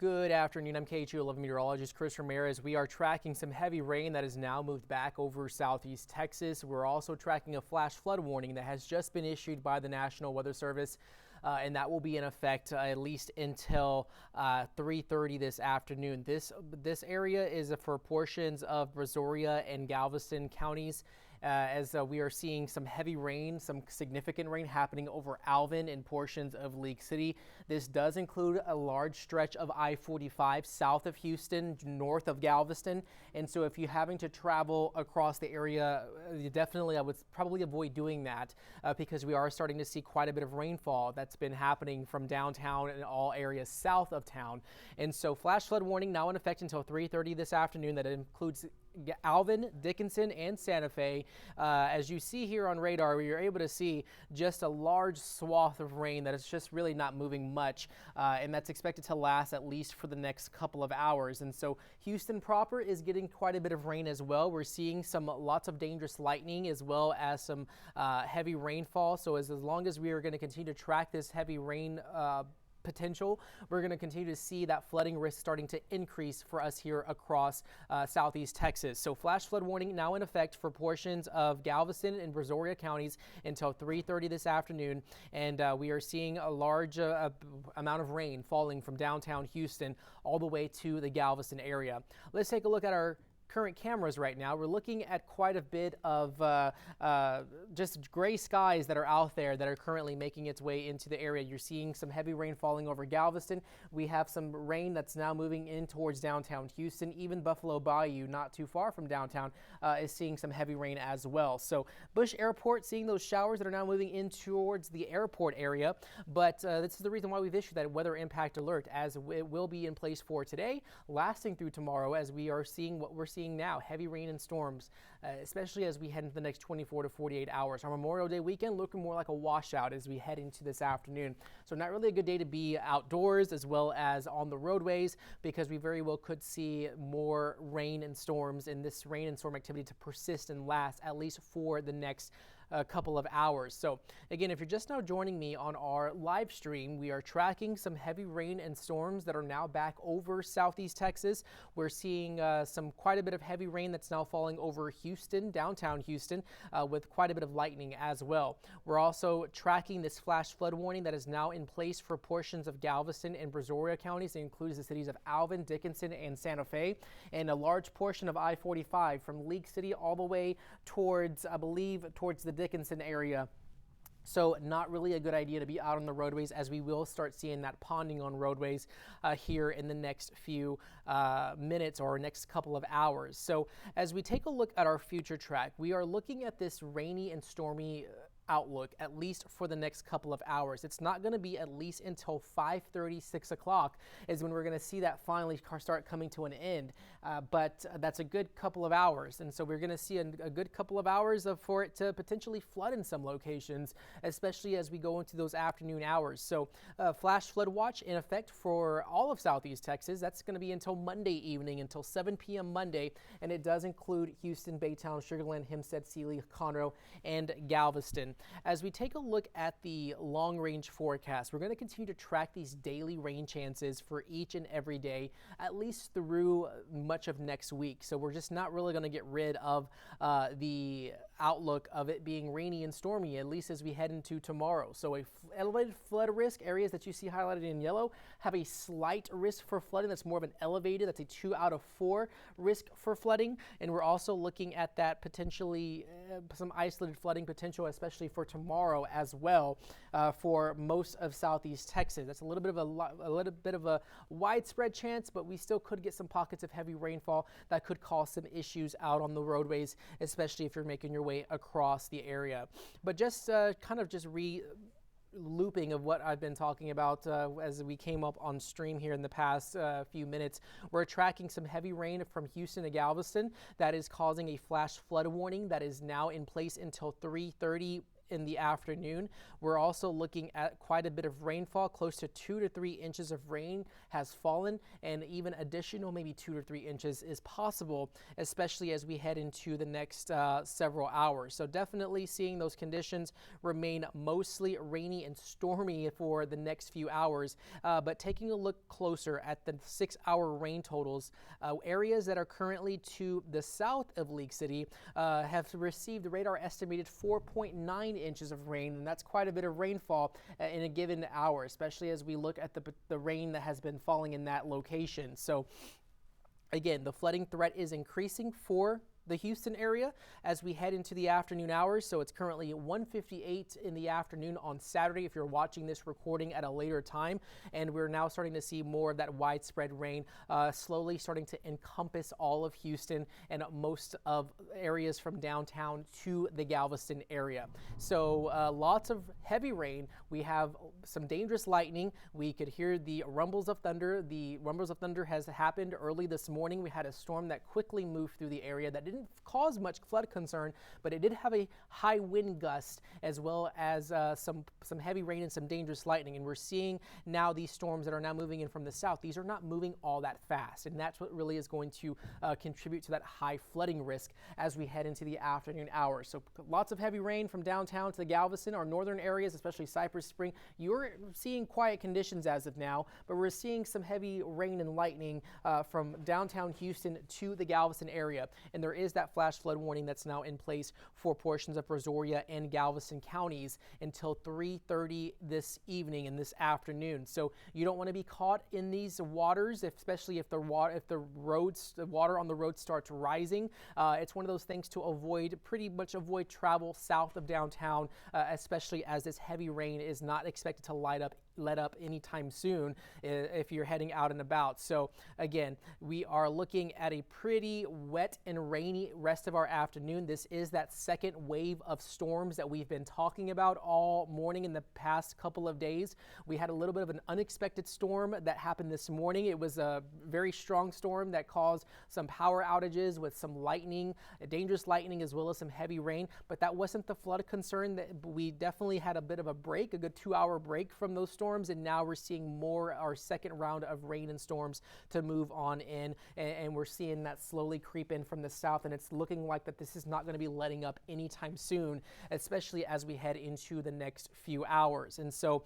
Good afternoon. I'm KHU11 Meteorologist Chris Ramirez. We are tracking some heavy rain that has now moved back over southeast Texas. We're also tracking a flash flood warning that has just been issued by the National Weather Service, and that will be in effect at least until 3:30 this afternoon. This area is for portions of Brazoria and Galveston counties. As we are seeing some heavy rain, some significant rain happening over Alvin and portions of League City. This does include a large stretch of I-45 south of Houston, north of Galveston. And so if you're having to travel across the area, I would probably avoid doing that because we are starting to see quite a bit of rainfall that's been happening from downtown and all areas south of town. And so flash flood warning now in effect until 3:30 this afternoon. That includes Alvin, Dickinson, and Santa Fe. As you see here on radar, you're able to see just a large swath of rain that is just really not moving much, and that's expected to last at least for the next couple of hours. And so Houston proper is getting quite a bit of rain as well. We're seeing lots of dangerous lightning as well as some heavy rainfall. So as long as we are going to continue to track this heavy rain potential, we're going to continue to see that flooding risk starting to increase for us here across southeast Texas. So flash flood warning now in effect for portions of Galveston and Brazoria counties until 3:30 this afternoon. And we are seeing a large amount of rain falling from downtown Houston all the way to the Galveston area. Let's take a look at our current cameras right now. We're looking at quite a bit of just gray skies that are out there that are currently making its way into the area. You're seeing some heavy rain falling over Galveston. We have some rain that's now moving in towards downtown Houston. Even Buffalo Bayou, not too far from downtown, is seeing some heavy rain as well. So Bush Airport seeing those showers that are now moving in towards the airport area. But this is the reason why we've issued that weather impact alert, as it will be in place for today, lasting through tomorrow, as we are seeing what we're seeing now, heavy rain and storms, especially as we head into the next 24 to 48 hours. Our Memorial Day weekend looking more like a washout as we head into this afternoon. So not really a good day to be outdoors as well as on the roadways, because we very well could see more rain and storms, and this rain and storm activity to persist and last at least for the next couple of hours. So again, if you're just now joining me on our live stream, we are tracking some heavy rain and storms that are now back over southeast Texas. We're seeing quite a bit of heavy rain that's now falling over Houston, downtown Houston, with quite a bit of lightning as well. We're also tracking this flash flood warning that is now in place for portions of Galveston and Brazoria counties. It includes the cities of Alvin, Dickinson, and Santa Fe, and a large portion of I-45 from League City all the way towards, I believe, towards the Dickinson area. So not really a good idea to be out on the roadways, as we will start seeing that ponding on roadways here in the next few minutes or next couple of hours. So as we take a look at our future track, we are looking at this rainy and stormy outlook at least for the next couple of hours. It's not going to be at least until 5:30, 6 o'clock is when we're going to see that finally start coming to an end. But that's a good couple of hours. And so we're going to see a good couple of hours for it to potentially flood in some locations, especially as we go into those afternoon hours. So flash flood watch in effect for all of southeast Texas. That's going to be until Monday evening, until 7 p.m. Monday. And it does include Houston, Baytown, Sugar Land, Hempstead, Sealy, Conroe, and Galveston. As we take a look at the long-range forecast, we're going to continue to track these daily rain chances for each and every day, at least through much of next week. So we're just not really going to get rid of the outlook of it being rainy and stormy, at least as we head into tomorrow. So elevated flood risk areas that you see highlighted in yellow have a slight risk for flooding. That's more of an elevated, that's a 2 out of 4 risk for flooding. And we're also looking at that potentially some isolated flooding potential, especially for tomorrow as well, for most of southeast Texas. That's a little bit of a widespread chance, but we still could get some pockets of heavy rainfall that could cause some issues out on the roadways, especially if you're making your way across the area. But just looping of what I've been talking about as we came up on stream here in the past few minutes. We're tracking some heavy rain from Houston to Galveston that is causing a flash flood warning that is now in place until 3:30 in the afternoon. We're also looking at quite a bit of rainfall. Close to 2 to 3 inches of rain has fallen, and even additional maybe 2 to 3 inches is possible, especially as we head into the next several hours. So definitely seeing those conditions remain mostly rainy and stormy for the next few hours. But taking a look closer at the 6-hour rain totals, areas that are currently to the south of League City have received radar estimated 4.9 inches of rain, and that's quite a bit of rainfall in a given hour, especially as we look at the rain that has been falling in that location. So again, the flooding threat is increasing for the Houston area as we head into the afternoon hours. So it's currently 1:58 in the afternoon on Saturday if you're watching this recording at a later time, and we're now starting to see more of that widespread rain slowly starting to encompass all of Houston and most of areas from downtown to the Galveston area. So lots of heavy rain. We have some dangerous lightning. We could hear the rumbles of thunder. The rumbles of thunder has happened early this morning. We had a storm that quickly moved through the area that didn't cause much flood concern, but it did have a high wind gust as well as some heavy rain and some dangerous lightning. And we're seeing now these storms that are now moving in from the south. These are not moving all that fast, and that's what really is going to contribute to that high flooding risk as we head into the afternoon hours. So lots of heavy rain from downtown to the Galveston, our northern areas, especially Cypress Spring. You're seeing quiet conditions as of now, but we're seeing some heavy rain and lightning from downtown Houston to the Galveston area. And there is that flash flood warning that's now in place for portions of Brazoria and Galveston counties until 3:30 this evening and this afternoon. So you don't want to be caught in these waters, especially if the water on the road starts rising. It's one of those things to pretty much avoid travel south of downtown, especially as this heavy rain is not expected to let up anytime soon if you're heading out and about. So again, we are looking at a pretty wet and rainy rest of our afternoon. This is that second wave of storms that we've been talking about all morning in the past couple of days. We had a little bit of an unexpected storm that happened this morning. It was a very strong storm that caused some power outages with some lightning, dangerous lightning, as well as some heavy rain, but that wasn't the flood concern. That we definitely had a bit of a break, a good 2-hour break from those storms, and now we're seeing our second round of rain and storms to move on in, and we're seeing that slowly creep in from the south, and it's looking like that this is not going to be letting up anytime soon, especially as we head into the next few hours. And so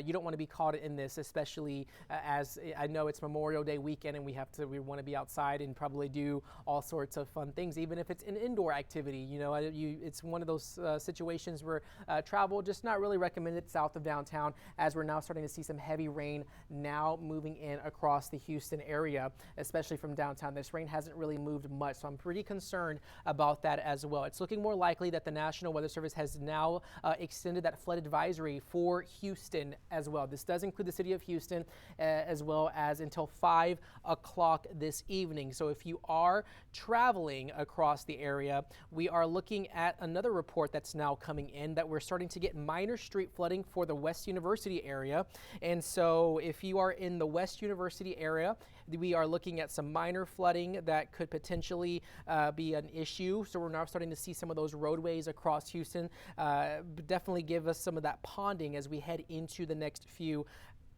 you don't want to be caught in this, especially as I know it's Memorial Day weekend and we want to be outside and probably do all sorts of fun things, even if it's an indoor activity. You know, it's one of those situations where travel just not really recommended south of downtown, as we're now starting to see some heavy rain now moving in across the Houston area, especially from downtown. This rain hasn't really moved much, so I'm pretty concerned about that as well. It's looking more likely that the National Weather Service has now extended that flood advisory for Houston as well. This does include the city of Houston as well as until 5 o'clock this evening. So if you are traveling across the area, we are looking at another report that's now coming in that we're starting to get minor street flooding for the West University area. And so if you are in the West University area, we are looking at some minor flooding that could potentially be an issue. So we're now starting to see some of those roadways across Houston definitely give us some of that ponding as we head into the next few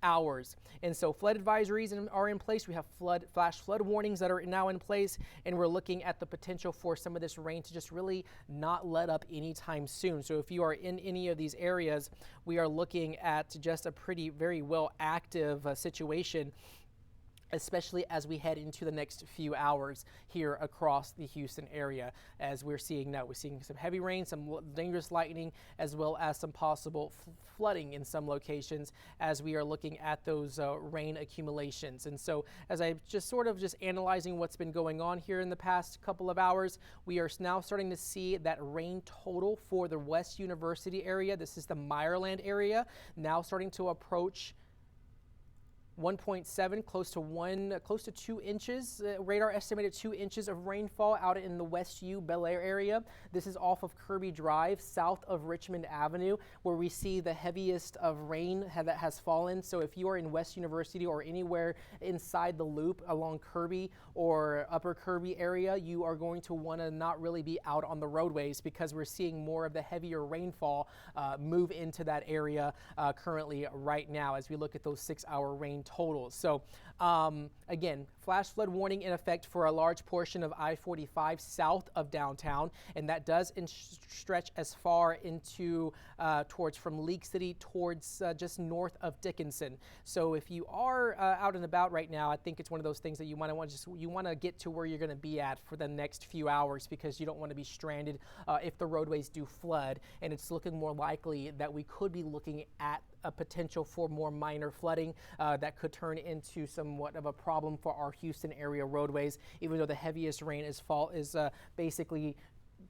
hours. And so flood advisories are in place. We have flash flood warnings that are now in place, and we're looking at the potential for some of this rain to just really not let up anytime soon. So if you are in any of these areas, we are looking at just a very well active situation, especially as we head into the next few hours here across the Houston area. As we're seeing now, we're seeing some heavy rain, some dangerous lightning, as well as some possible flooding in some locations as we are looking at those rain accumulations. And so as I just analyzing what's been going on here in the past couple of hours, we are now starting to see that rain total for the West University area. This is the Meyerland area, now starting to approach 1.7, close to 2 inches. Radar estimated 2 inches of rainfall out in the West U Bel Air area. This is off of Kirby Drive, south of Richmond Avenue, where we see the heaviest of rain that has fallen. So if you are in West University or anywhere inside the loop along Kirby or Upper Kirby area, you are going to want to not really be out on the roadways, because we're seeing more of the heavier rainfall move into that area currently right now as we look at those 6-hour rain totals. So again, flash flood warning in effect for a large portion of I-45 south of downtown, and that does stretch as far into towards from League City towards just north of Dickinson. So if you are out and about right now, I think it's one of those things that you want to get to where you're going to be at for the next few hours, because you don't want to be stranded if the roadways do flood, and it's looking more likely that we could be looking at a potential for more minor flooding that could turn into somewhat of a problem for our Houston area roadways, even though the heaviest rain is basically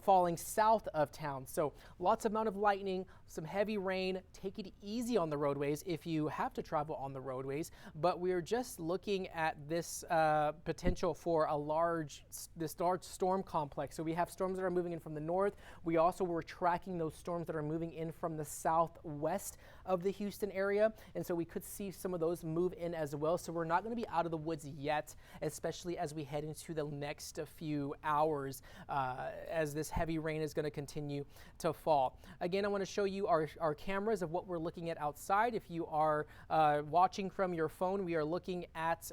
falling south of town. So lots amount of lightning, some heavy rain. Take it easy on the roadways if you have to travel on the roadways, but we're just looking at this potential for this large storm complex. So we have storms that are moving in from the north. We also were tracking those storms that are moving in from the southwest of the Houston area, and so we could see some of those move in as well. So we're not going to be out of the woods yet, especially as we head into the next few hours as this heavy rain is going to continue to fall. Again, I want to show you our cameras of what we're looking at outside. If you are watching from your phone, we are looking at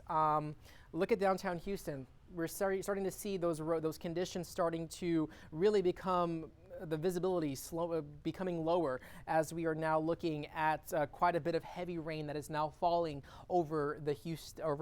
look at downtown Houston. We're starting to see those conditions starting to really become the visibility becoming lower, as we are now looking at quite a bit of heavy rain that is now falling over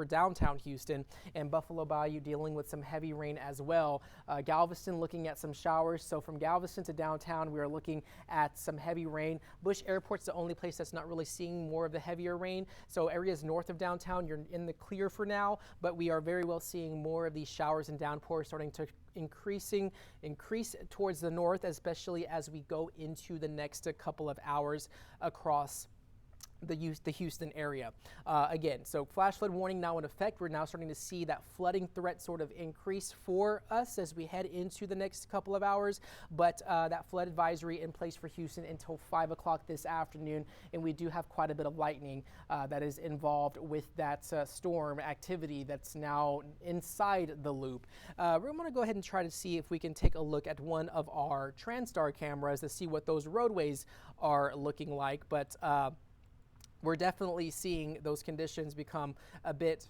downtown Houston, and Buffalo Bayou dealing with some heavy rain as well. Galveston looking at some showers. So from Galveston to downtown, we are looking at some heavy rain. Bush Airport's the only place that's not really seeing more of the heavier rain. So areas north of downtown, you're in the clear for now, but we are very well seeing more of these showers and downpours starting to increase towards the north, especially as we go into the next couple of hours across the Houston area. Again, so flash flood warning now in effect. We're now starting to see that flooding threat sort of increase for us as we head into the next couple of hours, but that flood advisory in place for Houston until 5 o'clock this afternoon, and we do have quite a bit of lightning that is involved with that storm activity that's now inside the loop. We're going to go ahead and try to see if we can take a look at one of our TransStar cameras to see what those roadways are looking like, but we're definitely seeing those conditions become a bit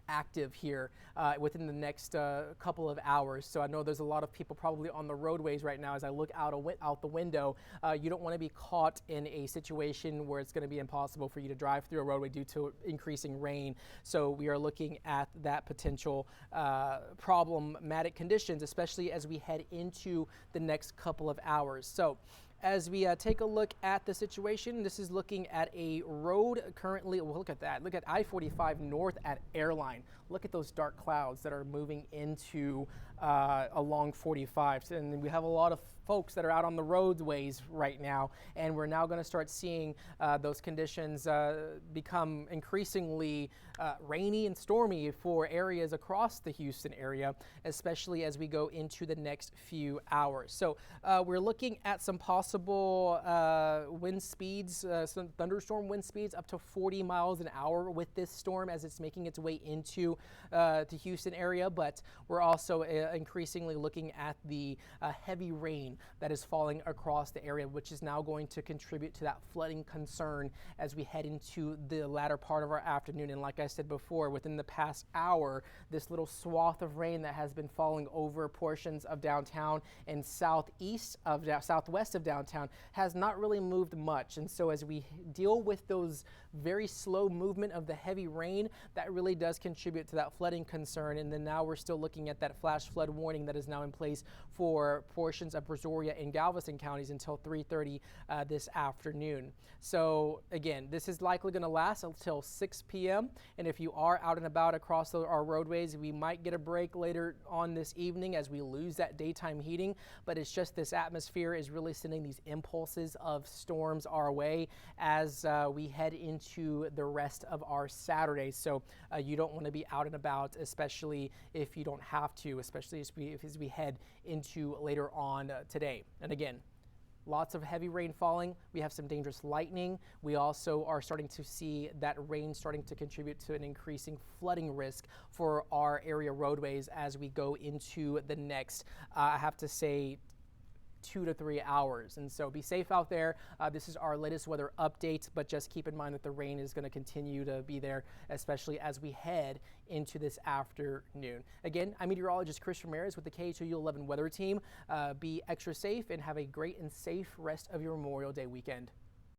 active here within the next couple of hours. So I know there's a lot of people probably on the roadways right now. As I look out the window, you don't want to be caught in a situation where it's going to be impossible for you to drive through a roadway due to increasing rain. So we are looking at that potential problematic conditions, especially as we head into the next couple of hours. So as we take a look at the situation, this is looking at a road currently. Well, look at that. Look at I-45 north at Airline. Look at those dark clouds that are moving into along 45. And we have a lot of folks that are out on the roadways right now, and we're now going to start seeing those conditions become increasingly rainy and stormy for areas across the Houston area, especially as we go into the next few hours. So we're looking at some possible wind speeds, some thunderstorm wind speeds up to 40 miles an hour with this storm as it's making its way into the Houston area, but we're also increasingly looking at the heavy rain that is falling across the area, which is now going to contribute to that flooding concern as we head into the latter part of our afternoon. And like I said before, within the past hour, this little swath of rain that has been falling over portions of downtown and southwest of downtown has not really moved much. And so as we deal with those very slow movement of the heavy rain, that really does contribute to that flooding concern. And then now we're still looking at that flash flood warning that is now in place for portions of Brazoria and Galveston counties until 3:30 this afternoon. So again, this is likely going to last until 6 p.m. And if you are out and about across our roadways, we might get a break later on this evening as we lose that daytime heating. But it's just this atmosphere is really sending these impulses of storms our way as we head into into the rest of our Saturday. So you don't want to be out and about, especially if you don't have to, especially as we head into later on today. And again, lots of heavy rain falling. We have some dangerous lightning. We also are starting to see that rain starting to contribute to an increasing flooding risk for our area roadways as we go into the next, I have to say, 2 to 3 hours. And so be safe out there. This is our latest weather update, but just keep in mind that the rain is going to continue to be there, especially as we head into this afternoon. Again, I'm meteorologist Chris Ramirez with the KHOU11 weather team. Be extra safe and have a great and safe rest of your Memorial Day weekend.